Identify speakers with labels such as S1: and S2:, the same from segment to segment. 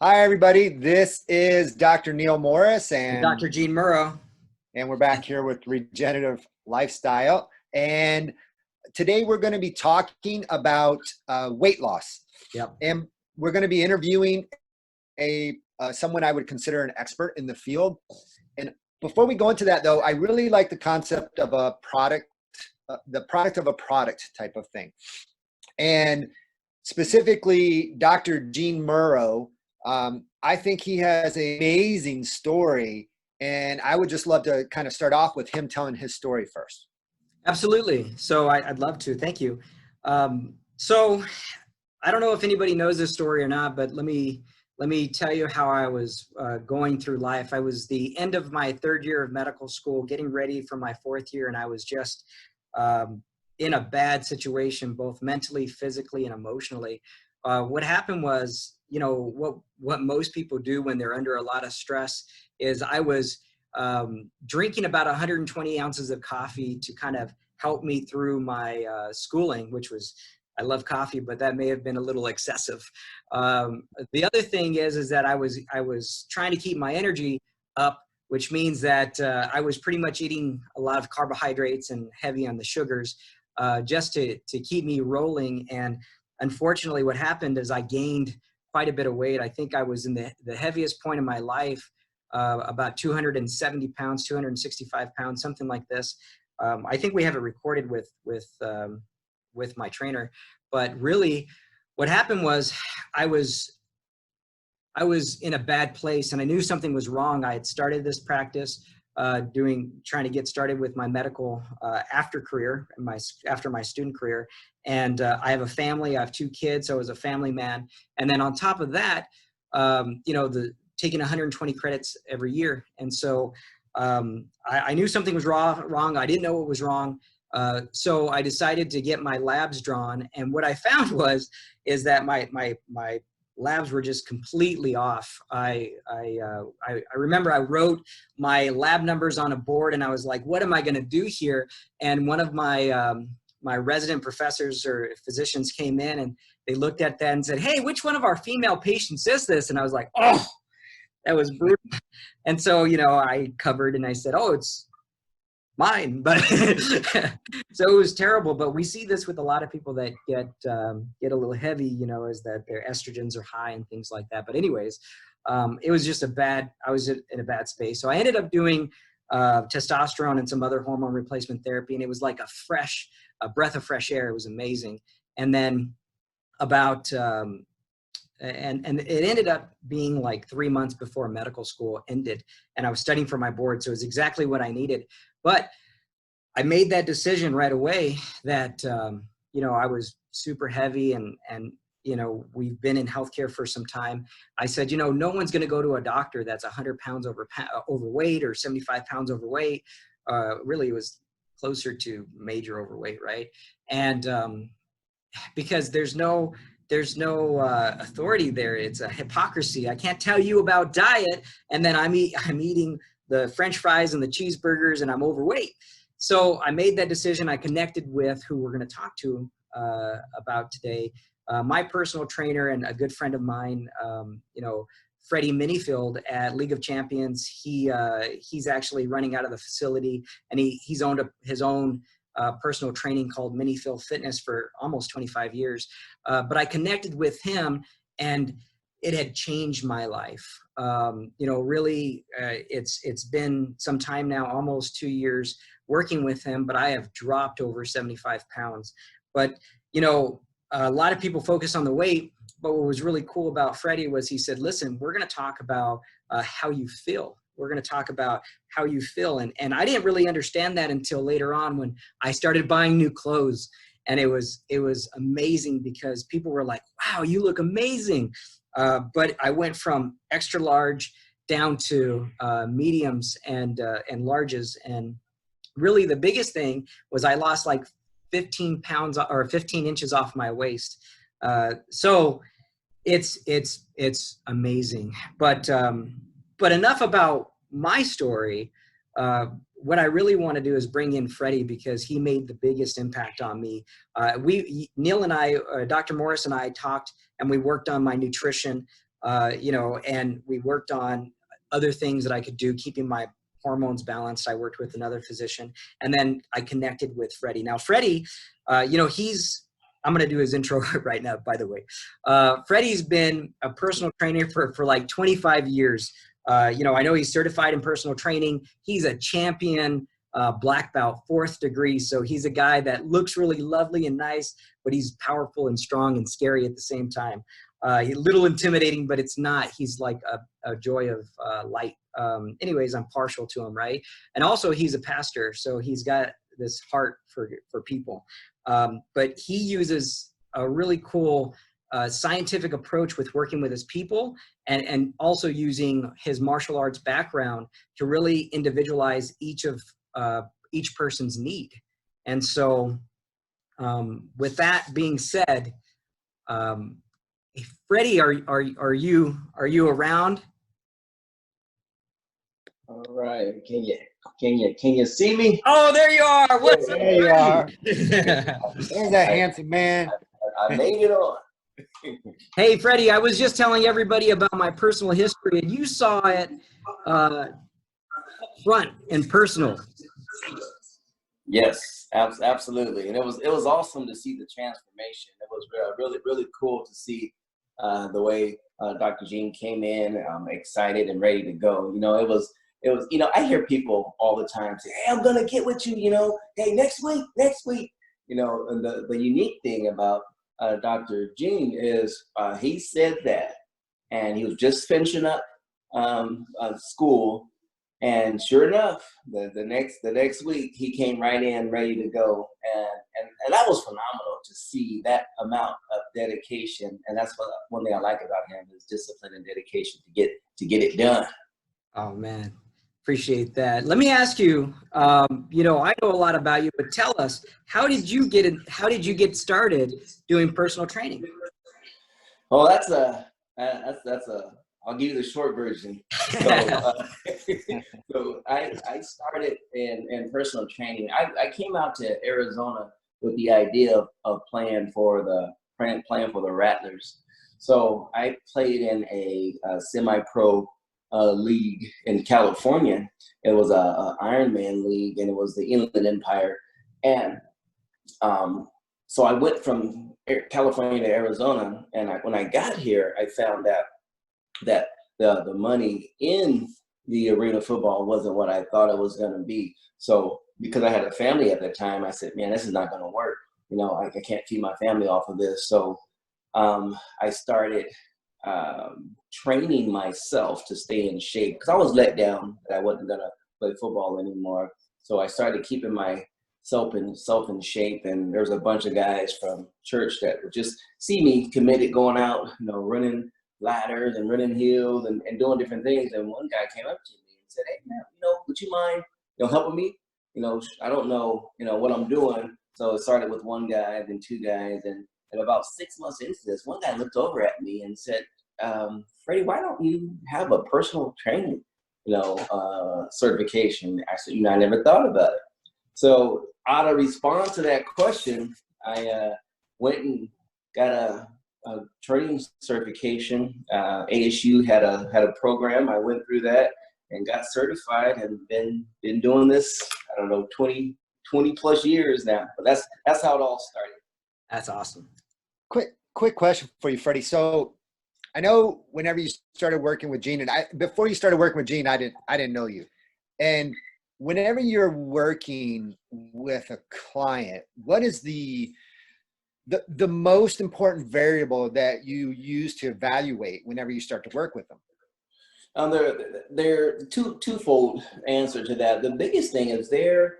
S1: Hi, everybody. This is Dr. Neil Morris
S2: And Dr. Eugene Muro.
S1: And we're back here with Regenerative Lifestyle. And today we're going to be talking about weight loss.
S2: Yep.
S1: And we're going to be interviewing someone I would consider an expert in the field. And before we go into that, though, I really like the concept of a product, the product of a product type of thing. And specifically, Dr. Eugene Muro, I think he has an amazing story, and I would just love to kind of start off with him telling his story first.
S2: Absolutely. So I'd love to. Thank you. So I don't know if anybody knows this story or not, but let me tell you how I was going through life. I was the end of my third year of medical school, getting ready for my fourth year, and I was just in a bad situation, both mentally, physically, and emotionally. What happened was, you know, what most people do when they're under a lot of stress is I was drinking about 120 ounces of coffee to kind of help me through my schooling, which was, I love coffee, but that may have been a little excessive. The other thing is that I was trying to keep my energy up, which means that I was pretty much eating a lot of carbohydrates and heavy on the sugars just to keep me rolling. And unfortunately, what happened is I gained quite a bit of weight. I think I was in the heaviest point of my life, about 270 pounds, 265 pounds, something like this. I think we have it recorded with my trainer. But really, what happened was I was in a bad place, and I knew something was wrong. I had started this practice trying to get started with my medical after my student career. And I have a family, I have 2 kids, so I was a family man. And then on top of that, you know, taking 120 credits every year. And so I knew something was wrong. I didn't know what was wrong. So I decided to get my labs drawn. And what I found is that my labs were just completely off. I remember I wrote my lab numbers on a board, and I was like, what am I going to do here? And one of my my resident professors or physicians came in, and they looked at that and said, hey, which one of our female patients is this? And I was like, oh, that was brutal. And so, you know, I covered and I said, oh, it's mine. But so it was terrible. But we see this with a lot of people that get a little heavy, you know, is that their estrogens are high and things like that. But anyways, it was just I was in a bad space. So I ended up doing testosterone and some other hormone replacement therapy, and it was like a breath of fresh air. It was amazing. And then about and it ended up being like 3 months before medical school ended, and I was studying for my board, so it was exactly what I needed. But I made that decision right away that you know, I was super heavy, and you know, we've been in healthcare for some time. I said, you know, no one's going to go to a doctor that's 100 pounds overweight or 75 pounds overweight. Really, it was closer to major overweight, right? And because there's no authority there. It's a hypocrisy. I can't tell you about diet, and then I'm eating the French fries and the cheeseburgers, and I'm overweight. So I made that decision. I connected with who we're going to talk to about today. My personal trainer and a good friend of mine, you know, Phreddie Minnifield at League of Champions. He's actually running out of the facility, and he's owned his own personal training called Minnifield Fitness for almost 25 years. But I connected with him, and it had changed my life. You know, really, it's been some time now, almost 2 years working with him, but I have dropped over 75 pounds. But, you know, a lot of people focus on the weight, but what was really cool about Phreddie was he said, listen, we're going to talk about how you feel. We're going to talk about how you feel. And I didn't really understand that until later on when I started buying new clothes. And it was amazing because people were like, wow, you look amazing. But I went from extra large down to mediums and larges. And really the biggest thing was I lost like 15 pounds or 15 inches off my waist. So it's amazing. But enough about my story. What I really want to do is bring in Phreddie because he made the biggest impact on me. Neil and I, Dr. Morris and I talked, and we worked on my nutrition. you know, and we worked on other things that I could do, keeping my hormones balanced. I worked with another physician, and then I connected with Phreddie. Now, Phreddie, you know, I'm going to do his intro right now, by the way. Phreddie's been a personal trainer for like 25 years. You know, I know he's certified in personal training. He's a champion black belt, 4th degree. So he's a guy that looks really lovely and nice, but he's powerful and strong and scary at the same time. He's a little intimidating, but it's not. He's like a joy of light. Anyways, I'm partial to him, right? And also he's a pastor, so he's got this heart for people. But he uses a really cool scientific approach with working with his people, and also using his martial arts background to really individualize each person's need. And so with that being said, Phreddie, are you around?
S3: All right. Can you see me?
S2: Oh, there you are. What's up,
S1: There you are.
S2: Phreddie?
S1: There's that handsome man.
S3: I made it on.
S2: Hey, Phreddie, I was just telling everybody about my personal history, and you saw it up front and personal.
S3: Yes, absolutely. And it was awesome to see the transformation. It was really cool to see the way Dr. Gene came in, excited and ready to go. You know, it was, you know, I hear people all the time say, hey, I'm going to get with you, you know, hey, next week. You know, and the unique thing about Dr. Gene is he said that, and he was just finishing up school, and sure enough, the next week he came right in ready to go, and that was phenomenal to see that amount of dedication. And that's what one thing I like about him is discipline and dedication to get it done.
S2: Oh man, appreciate that. Let me ask you, you know, I know a lot about you, but tell us, how did you get started doing personal training?
S3: Well, that's a I'll give you the short version. So I started in personal training. I came out to Arizona with the idea of playing for the Rattlers. So I played in a semi-pro league in California. It was a Ironman league, and it was the Inland Empire. And so I went from California to Arizona, and when I got here, I found out that the money in the arena football wasn't what I thought it was going to be. So because I had a family at the time, I said, man, this is not going to work. You know, I can't feed my family off of this. So I started training myself to stay in shape, because I was let down that I wasn't going to play football anymore. So I started keeping myself in shape, and there's a bunch of guys from church that would just see me committed, going out, you know, running ladders and running hills and doing different things. And one guy came up to me and said, hey man, you know, would you mind, you know, helping me? You know, I don't know, you know, what I'm doing. So it started with one guy, then 2 guys, and about 6 months into this, one guy looked over at me and said, Phreddie, why don't you have a personal training, you know, certification? I said, you know, I never thought about it. So out of response to that question, I went and got a training certification. ASU had a program. I went through that and got certified, and been doing this, I don't know, 20 plus years now. But that's how it all started.
S2: That's awesome.
S1: Quick question for you, Phreddie. So I know whenever you started working with Gene, and before you started working with Gene, I didn't know you. And whenever you're working with a client, what is the most important variable that you use to evaluate whenever you start to work with them?
S3: There twofold answer to that. The biggest thing is their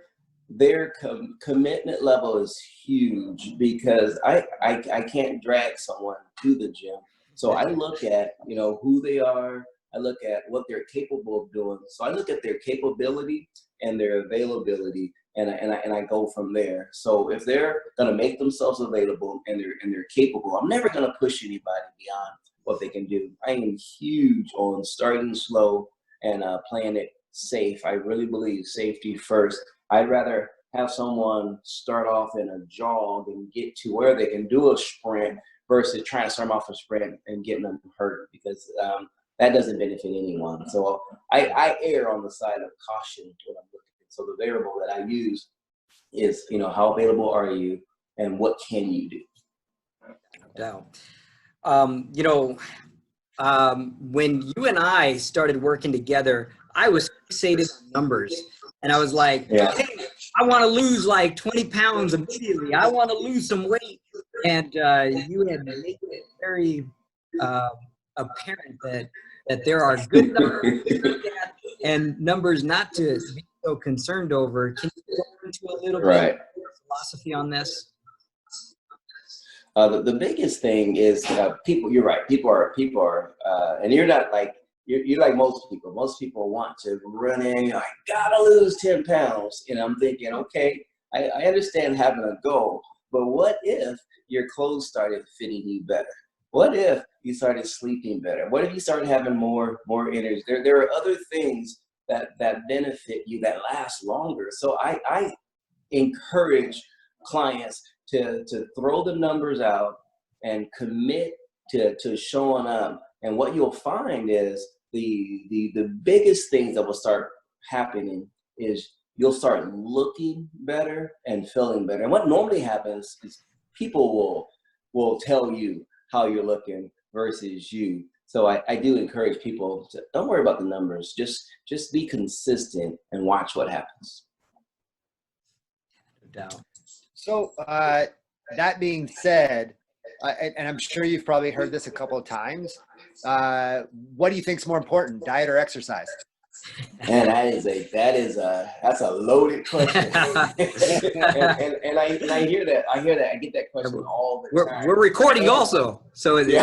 S3: commitment level is huge, because I can't drag someone to the gym. So I look at, you know, who they are. I look at what they're capable of doing. So I look at their capability and their availability, and I go from there. So if they're gonna make themselves available and they're capable, I'm never gonna push anybody beyond what they can do. I am huge on starting slow and playing it safe. I really believe safety first. I'd rather have someone start off in a jog and get to where they can do a sprint versus trying to start them off a sprint and getting them hurt, because that doesn't benefit anyone. So I err on the side of caution when I'm looking. So the variable that I use is, you know, how available are you and what can you do?
S2: No doubt. You know, when you and I started working together, I was fixated on numbers, and I was like,
S3: Yeah.
S2: hey, I want to lose like 20 pounds immediately. I want to lose some weight. And you had made it very apparent that there are good numbers to look at and numbers not to be so concerned over. Can you go into a little bit of philosophy on this?
S3: The biggest thing is people. You're right. People are, and you're not like you're like most people. Most people want to run in. I gotta lose 10 pounds, and I'm thinking, okay, I understand having a goal, but what if your clothes started fitting you better? What if you started sleeping better? What if you started having more energy? There are other things that benefit you that last longer. So I encourage clients to throw the numbers out and commit to showing up. And what you'll find is the biggest things that will start happening is you'll start looking better and feeling better. And what normally happens is people will tell you how you're looking versus you. So I do encourage people to don't worry about the numbers. Just be consistent and watch what happens.
S2: No doubt.
S1: So that being said, and I'm sure you've probably heard this a couple of times, what do you think is more important, diet or exercise?
S3: And that's a loaded question. and I hear that. I get that question all the time.
S2: We're recording also, so
S3: you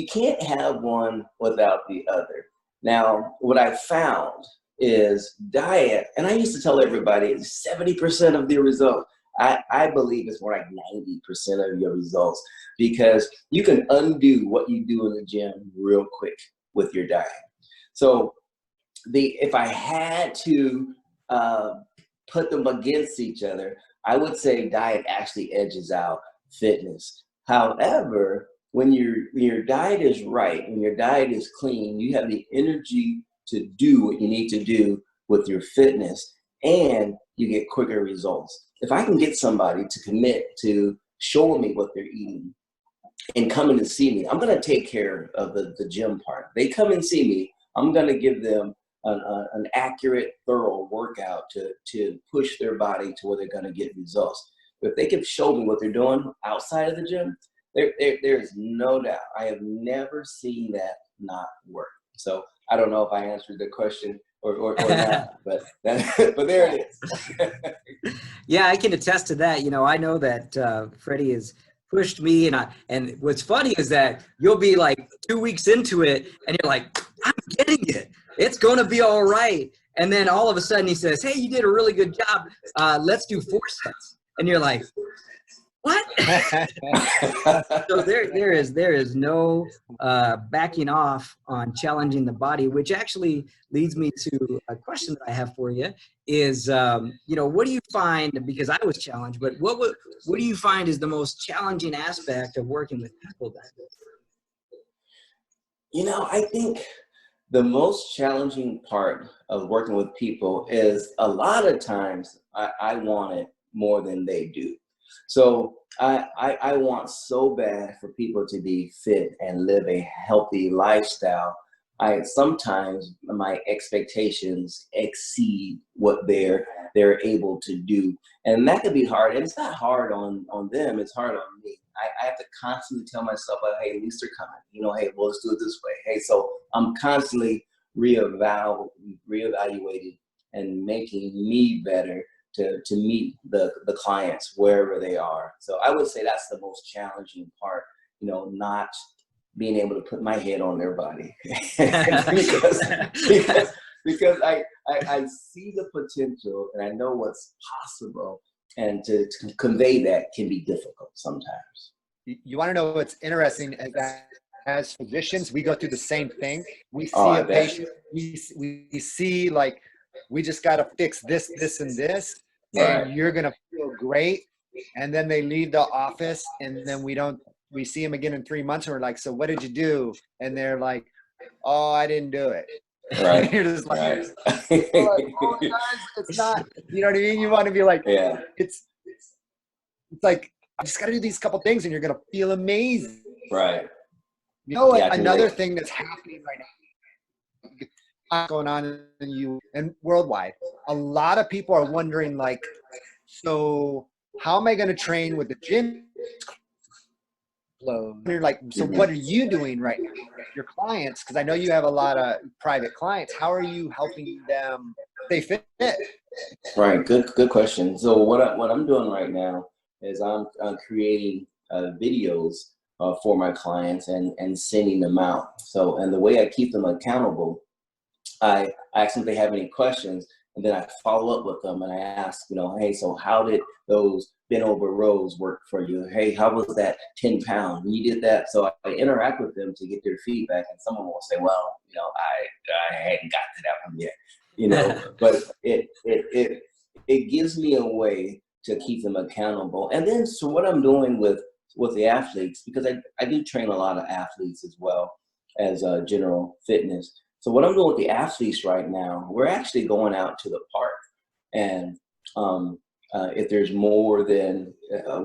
S3: can't have one without the other. Now, what I found is diet, and I used to tell everybody 70% of the results. I believe it's more like 90% of your results, because you can undo what you do in the gym real quick with your diet. So if I had to put them against each other, I would say diet actually edges out fitness. However, when your diet is right, when your diet is clean, you have the energy to do what you need to do with your fitness, and you get quicker results. If I can get somebody to commit to showing me what they're eating and coming to see me, I'm going to take care of the gym part. They come and see me, I'm going to give them an accurate, thorough workout to push their body to where they're going to get results. But if they can show me what they're doing outside of the gym, there's no doubt. I have never seen that not work. So I don't know if I answered the question or not, but there it is.
S2: Yeah, I can attest to that. You know, I know that Phreddie has pushed me, and what's funny is that you'll be like 2 weeks into it, and you're like, I'm getting it. It's going to be all right. And then all of a sudden he says, hey, you did a really good job. Let's do 4 sets. And you're like, what? So there is no backing off on challenging the body, which actually leads me to a question that I have for you is, you know, what do you find, because I was challenged, but what do you find is the most challenging aspect of working with people then?
S3: You know, I think the most challenging part of working with people is a lot of times I want it more than they do. So I want so bad for people to be fit and live a healthy lifestyle. Sometimes my expectations exceed what they're able to do. And that could be hard. And it's not hard on them, it's hard on me. I have to constantly tell myself, like, hey, at least they're coming. You know, hey, well, let's do it this way. Hey, so I'm constantly reevaluating and making me better to meet the clients wherever they are. So I would say that's the most challenging part, you know, not being able to put my head on their body because I see the potential and I know what's possible, and to convey that can be difficult sometimes.
S1: You want to know what's interesting is that as physicians, we go through the same thing. We see a patient, we see like, we just got to fix this, this, and this. and you're going to feel great. And then they leave the office, and then we see them again in 3 months, and we're like, so what did you do? And they're like, oh, I didn't do it.
S3: Right.
S1: You're just like,
S3: Right.
S1: oh, guys, it's not, you know what I mean? You want to be like,
S3: Yeah.
S1: It's like, I just got to do these couple things and you're going to feel amazing.
S3: Right.
S1: You know what?
S3: Yeah,
S1: Another thing that's happening right now, going on in you and worldwide, a lot of people are wondering, like, so how am I going to train with the gym closed? You're like, so what are you doing right now with your clients? Because I know you have a lot of private clients. How are you helping them stay fit?
S3: Right. Good question. So what I'm doing right now is I'm creating videos for my clients and sending them out. So, and the way I keep them accountable, I ask them if they have any questions, and then I follow up with them and I ask, hey, so how did those bent over rows work for you? Hey, how was that 10 pounds? When you did that. So I interact with them to get their feedback, and someone will say, well, I hadn't got to that one yet, but it gives me a way to keep them accountable. And then, so what I'm doing with the athletes, because I do train a lot of athletes as well as general fitness. So what I'm doing with the athletes right now, we're actually going out to the park, and if there's more than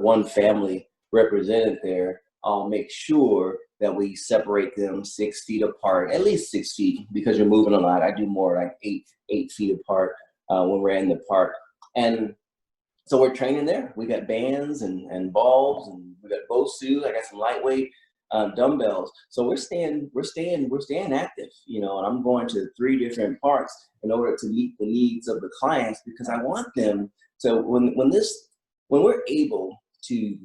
S3: one family represented there, I'll make sure that we separate them 6 feet apart, at least 6 feet, because you're moving a lot. I do more like 8 feet apart when we're in the park. And so we're training there. We got bands and balls, and we got BOSU. I got some lightweight dumbbells. So we're staying active, and I'm going to 3 different parks in order to meet the needs of the clients, because I want them to, when we're able to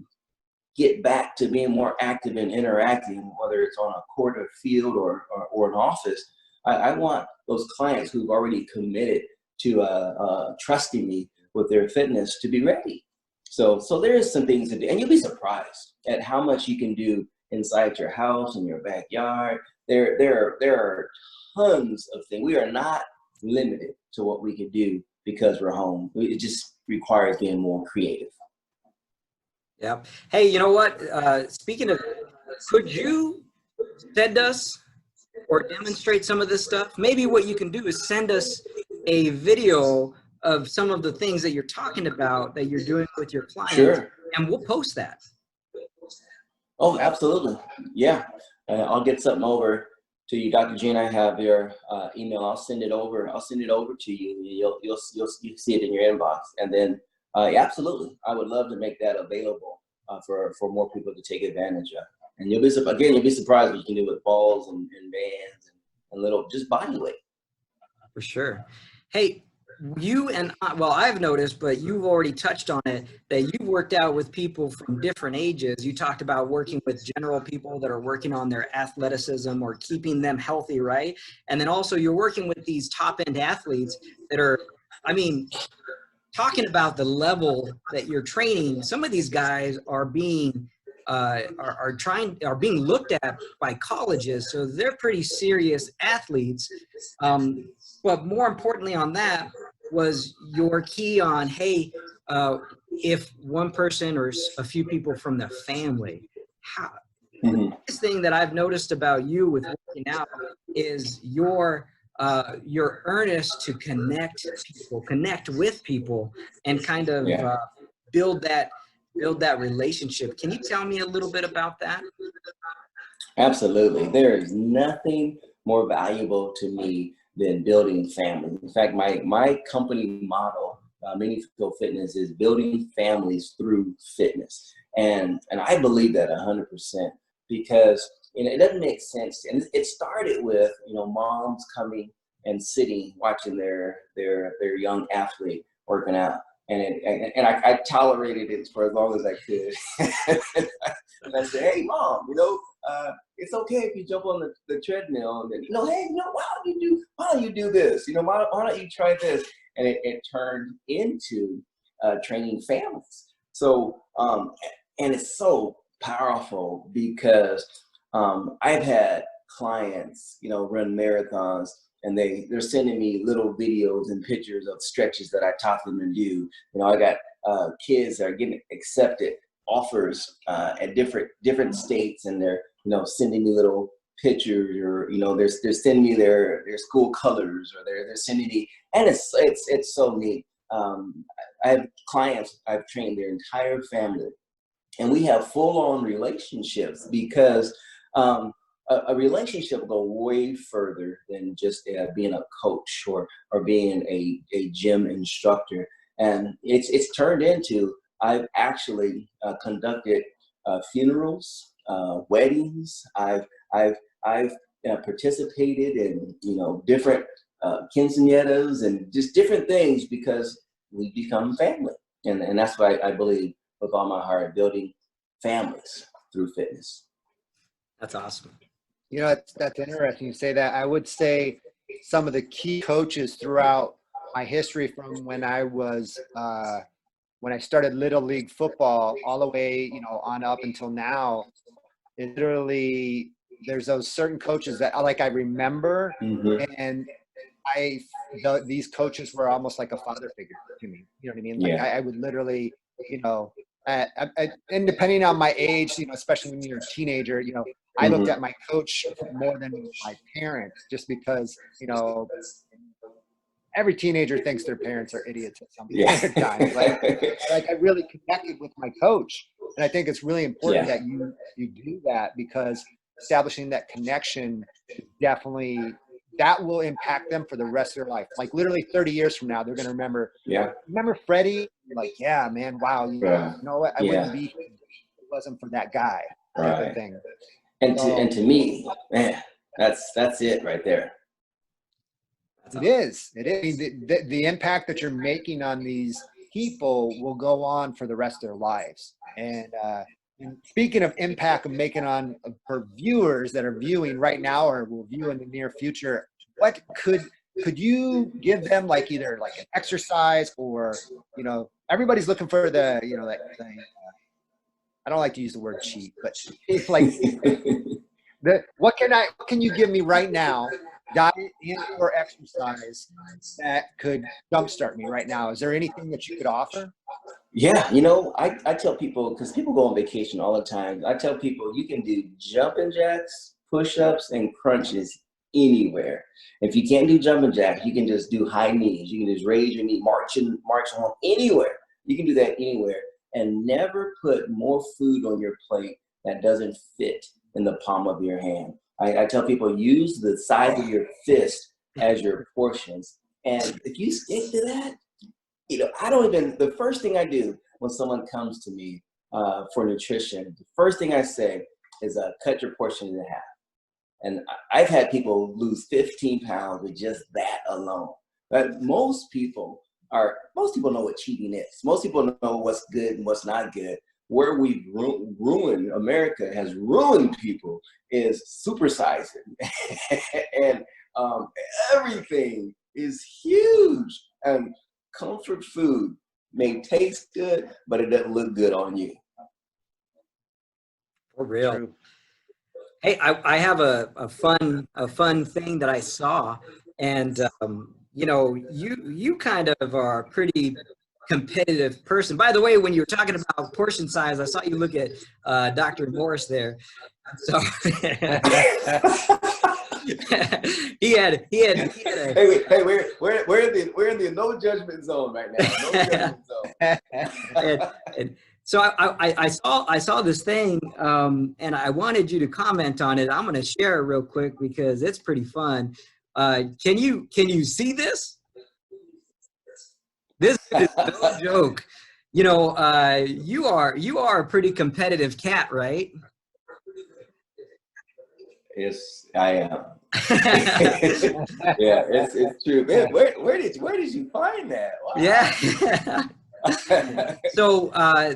S3: get back to being more active and interacting, whether it's on a court or field or an office, I want those clients who've already committed to trusting me with their fitness to be ready. So there is some things to do, and you'll be surprised at how much you can do inside your house, in your backyard. There are tons of things. We are not limited to what we can do because we're home. It just requires being more creative.
S2: Yeah. Hey, you know what? Speaking of, could you send us or demonstrate some of this stuff? Maybe what you can do is send us a video of some of the things that you're talking about that you're doing with your clients,
S3: sure,
S2: and we'll post that.
S3: Oh, absolutely. Yeah. I'll get something over to you, Dr. Gene. I have your email. I'll send it over to you. You'll see it in your inbox. And then, absolutely, I would love to make that available for more people to take advantage of. And you'll be surprised what you can do with balls and bands and little, just body weight.
S2: For sure. Hey, you and I, well, I've noticed, but you've already touched on it, that you've worked out with people from different ages. You talked about working with general people that are working on their athleticism or keeping them healthy, right? And then also you're working with these top-end athletes that are, talking about the level that you're training. Some of these guys are being being looked at by colleges, so they're pretty serious athletes. But more importantly on that was your key on, hey, if one person or a few people from the family, the biggest thing that I've noticed about you with working out is your earnest to connect with people, and kind of build that relationship. Can you tell me a little bit about that?
S3: Absolutely. There is nothing more valuable to me than building families. In fact, my company model, Minnifield Fitness, is building families through fitness. And I believe that 100%, because it doesn't make sense. And it started with, moms coming and sitting, watching their young athlete working out. And I tolerated it for as long as I could. And I said, hey, Mom, it's okay if you jump on the treadmill, and then, hey, why don't you do this? Why don't you try this? And it turned into training families. So, and it's so powerful because I've had clients, run marathons and they're sending me little videos and pictures of stretches that I taught them to do. You know, I got kids that are getting accepted offers at different states, and they're, you know, sending me little pictures, or, you know, they're sending me their school colors, or they're sending me, and it's so neat. I have clients, I've trained their entire family, and we have full-on relationships, because a relationship will go way further than just being a coach or being a gym instructor. And it's turned into, I've actually conducted funerals, weddings. I've participated in, you know, different quinceañeras and just different things, because we become family. And that's why I believe with all my heart, building families through fitness.
S2: That's awesome.
S1: You know, that's interesting you say that. I would say some of the key coaches throughout my history, from when I was when I started Little League football all the way, you know, on up until now, it literally, there's those certain coaches that I remember, and these coaches were almost like a father figure to me. You know what I mean? Like,
S3: Yeah.
S1: I would literally, you know, and depending on my age, you know, especially when you're a teenager, you know, I looked at my coach more than my parents, just because, you know, every teenager thinks their parents are idiots at some point in time. Like I really connected with my coach, and I think it's really important that you do that, because establishing that connection definitely, that will impact them for the rest of their life. Like literally 30 years from now, they're going to remember, remember Phreddie? Like, yeah, man, wow. You know what? I wouldn't be here if it wasn't for that guy. Type of thing.
S3: And to me, man, that's it right there.
S1: It is. I mean, the impact that you're making on these people will go on for the rest of their lives. And speaking of impact of making on for viewers that are viewing right now or will view in the near future, what could you give them, like either like an exercise, or, you know, everybody's looking for the, you know, like I don't like to use the word cheat, but it's like what can you give me right now, diet and or exercise, that could jumpstart me right now? Is there anything that you could offer?
S3: Yeah, you know, I tell people, because people go on vacation all the time, I tell people you can do jumping jacks, push-ups, and crunches anywhere. If you can't do jumping jacks, you can just do high knees. You can just raise your knee, march on anywhere. You can do that anywhere, and never put more food on your plate that doesn't fit in the palm of your hand. I tell people, use the size of your fist as your portions. And if you stick to that, you know, the first thing I do when someone comes to me for nutrition, the first thing I say is cut your portion in half. And I've had people lose 15 pounds with just that alone. But most people know what cheating is. Most people know what's good and what's not good. Where we've ruined, America has ruined people, is supersizing. And everything is huge. And comfort food may taste good, but it doesn't look good on you.
S2: For real. True. Hey, I have a fun thing that I saw, and you know, you kind of are a pretty competitive person. By the way, when you were talking about portion size, I saw you look at Dr. Morris there. So he had a,
S3: hey, we're in the no judgment zone right now. No judgment zone.
S2: and so I saw this thing, and I wanted you to comment on it. I'm going to share it real quick because it's pretty fun. Can you see this? This is no joke. You know, you are a pretty competitive cat, right?
S3: Yes, I am. Yeah, it's true. Man, where did you find that? Wow.
S2: Yeah. So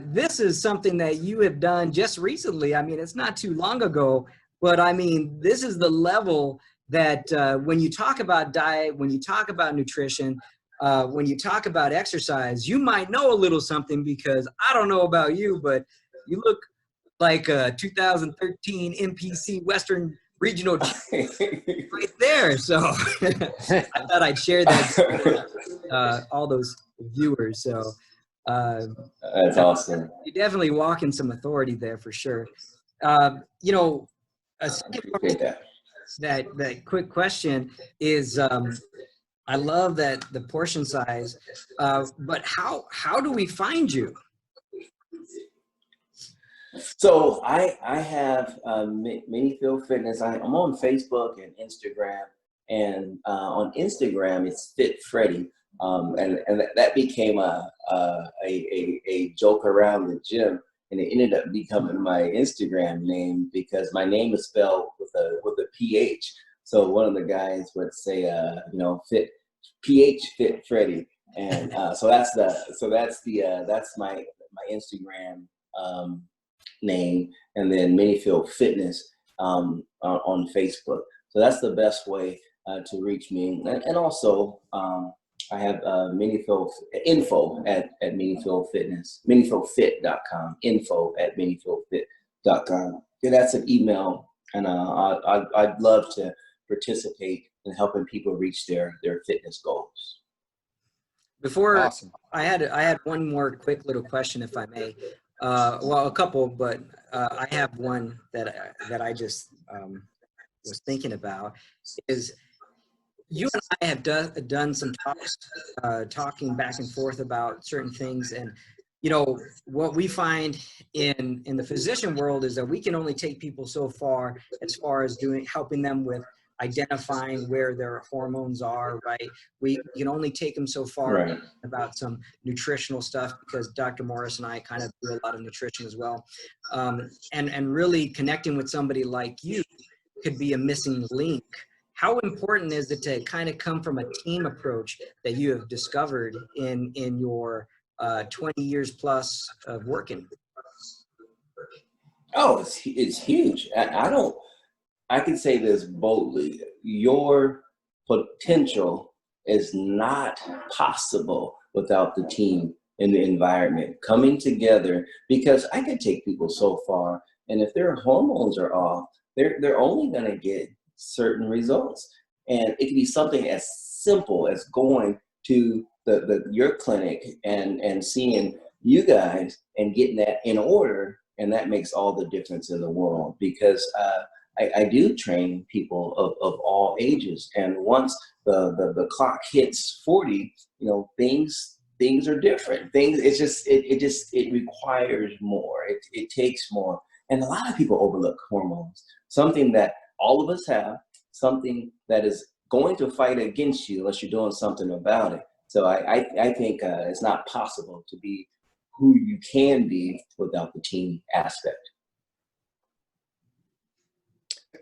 S2: this is something that you have done just recently. I mean, it's not too long ago, but I mean, this is the level that when you talk about diet, when you talk about nutrition, when you talk about exercise, you might know a little something, because I don't know about you, but you look like a 2013 NPC Western regional right there. So I thought I'd share that with all those viewers. So
S3: that's awesome.
S2: you definitely walk in some authority there for sure. You know, a second part of that quick question is, I love that the portion size, but how do we find you?
S3: So I have Minnifield Fitness. I'm on Facebook and Instagram, and on Instagram it's PhitPhreddie, and that became a joke around the gym, and it ended up becoming my Instagram name because my name is spelled with a PH. So one of the guys would say, you know, PhitPhreddie, and so that's my Instagram name, and then Minnifield Fitness on Facebook. So that's the best way to reach me. And also I have Minnifield info at Minnifield Fitness, MinnifieldFit.com, info at MinnifieldFit.com. Yeah, that's an email, and I'd love to participate in helping people reach their fitness goals.
S2: Before,
S1: Awesome.
S2: I had one more quick little question, if I may. Well, a couple, but I have one that I just was thinking about. Is you and I have done some talks, talking back and forth about certain things, and you know what we find in the physician world is that we can only take people so far as helping them with identifying where their hormones are, right? We can only take them so far,
S3: Right.
S2: About some nutritional stuff, because Dr. Morris and I kind of do a lot of nutrition as well. And really connecting with somebody like you could be a missing link. How important is it to kind of come from a team approach that you have discovered in your 20 years plus of working?
S3: Oh, it's huge. I can say this boldly. Your potential is not possible without the team and the environment coming together, because I can take people so far, and if their hormones are off, they're only going to get certain results. And it can be something as simple as going to your clinic and seeing you guys and getting that in order, and that makes all the difference in the world, because I do train people of all ages, and once the clock hits 40, you know, things are different. It requires more. It takes more, and a lot of people overlook hormones. Something that all of us have, something that is going to fight against you unless you're doing something about it. So I think it's not possible to be who you can be without the team aspect.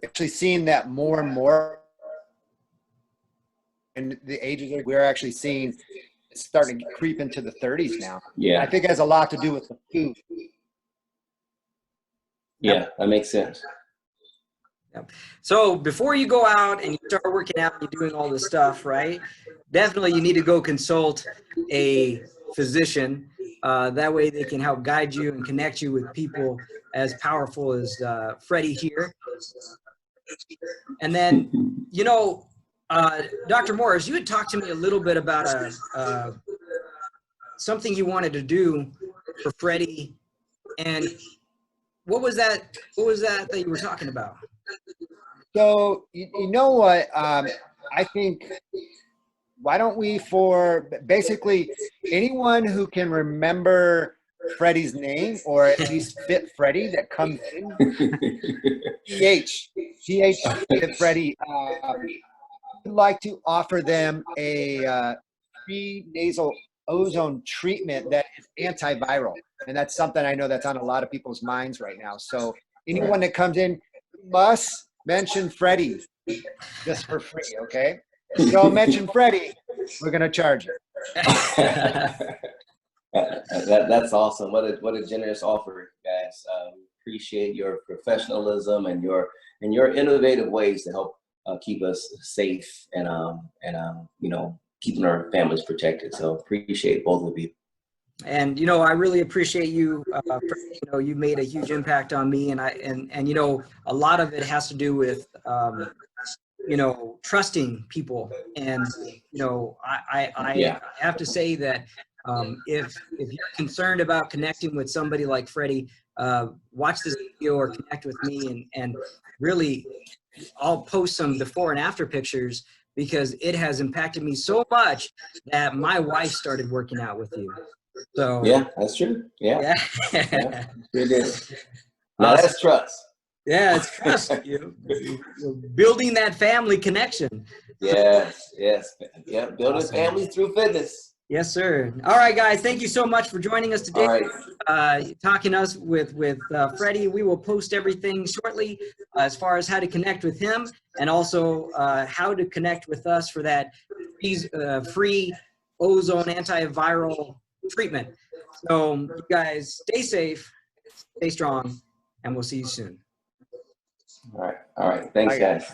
S1: Actually seeing that more and more, and the ages that we're actually seeing it's starting to creep into the 30s now.
S3: Yeah,
S1: I think it has a lot to do with the food.
S3: Yeah, that makes sense.
S2: Yep. So before you go out and you start working out and you're doing all this stuff, right? Definitely you need to go consult a physician. That way they can help guide you and connect you with people as powerful as Phreddie here. And then, you know, Dr. Morris, you had talked to me a little bit about something you wanted to do for Phreddie. And what was that you were talking about?
S1: So, you know what, I think, why don't we, for basically anyone who can remember Phreddie's name, or at least PhitPhreddie that comes in, PhitPhreddie, I'd like to offer them a free nasal ozone treatment that is antiviral. And that's something I know that's on a lot of people's minds right now. So anyone that comes in must mention Phreddie just for free, okay? If you don't mention Phreddie, we're going to charge you.
S3: That's awesome. What a generous offer, guys. Appreciate your professionalism and your innovative ways to help keep us safe and you know, keeping our families protected. So appreciate both of you.
S2: And you know, I really appreciate you. You know, you made a huge impact on me, and you know, a lot of it has to do with you know, trusting people. And, you know, I have to say that if you're concerned about connecting with somebody like Phreddie, watch this video or connect with me, and really, I'll post some before and after pictures, because it has impacted me so much that my wife started working out with you. So
S3: yeah, that's true. Yeah,
S2: yeah.
S3: it is. Now that's trust.
S2: Yeah, it's trust. You're building that family connection.
S3: Yes, yes, yeah. Building families through fitness.
S2: Yes, sir. All right, guys. Thank you so much for joining us today.
S3: All right.
S2: Talking us with Phreddie. We will post everything shortly as far as how to connect with him, and also how to connect with us for that free ozone antiviral treatment. So you guys stay safe, stay strong, and we'll see you soon.
S3: All right. Thanks, guys.